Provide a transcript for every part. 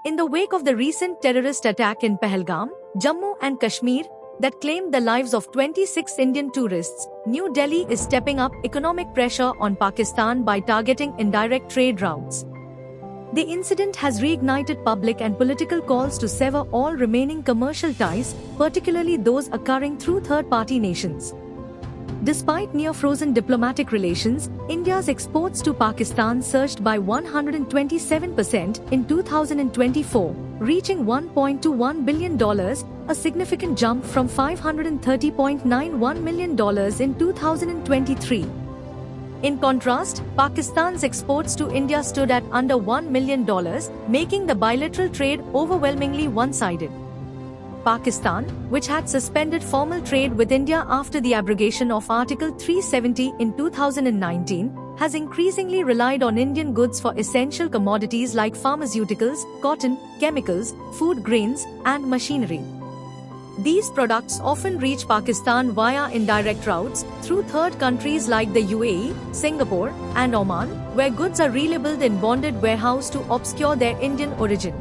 In the wake of the recent terrorist attack in Pahalgam, Jammu and Kashmir, that claimed the lives of 26 Indian tourists, New Delhi is stepping up economic pressure on Pakistan by targeting indirect trade routes. The incident has reignited public and political calls to sever all remaining commercial ties, particularly those occurring through third-party nations. Despite near-frozen diplomatic relations, India's exports to Pakistan surged by 127% in 2024, reaching $1.21 billion, a significant jump from $530.91 million in 2023. In contrast, Pakistan's exports to India stood at under $1 million, making the bilateral trade overwhelmingly one-sided. Pakistan, which had suspended formal trade with India after the abrogation of Article 370 in 2019, has increasingly relied on Indian goods for essential commodities like pharmaceuticals, cotton, chemicals, food grains, and machinery. These products often reach Pakistan via indirect routes through third countries like the UAE, Singapore, and Oman, where goods are relabeled in bonded warehouse to obscure their Indian origin.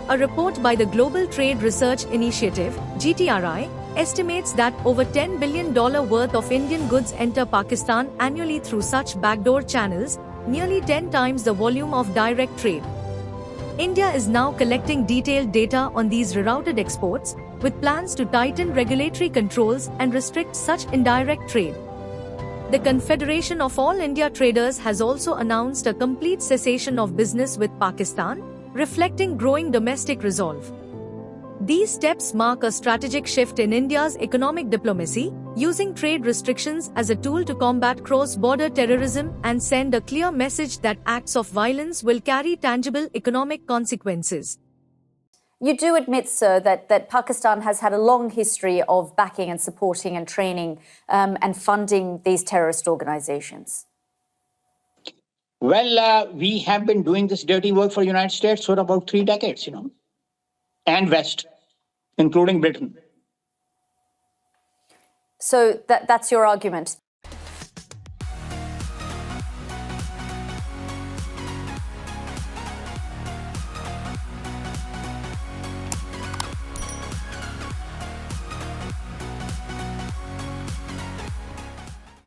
A report by the Global Trade Research Initiative, GTRI, estimates that over $10 billion worth of Indian goods enter Pakistan annually through such backdoor channels, nearly 10 times the volume of direct trade. India is now collecting detailed data on these rerouted exports, with plans to tighten regulatory controls and restrict such indirect trade. The Confederation of All India Traders has also announced a complete cessation of business with Pakistan, reflecting growing domestic resolve. These steps mark a strategic shift in India's economic diplomacy, using trade restrictions as a tool to combat cross-border terrorism and send a clear message that acts of violence will carry tangible economic consequences. You do admit, sir, that Pakistan has had a long history of backing and supporting and training and funding these terrorist organizations. Well, we have been doing this dirty work for the United States for about 3 decades, and West, including Britain. So that's your argument?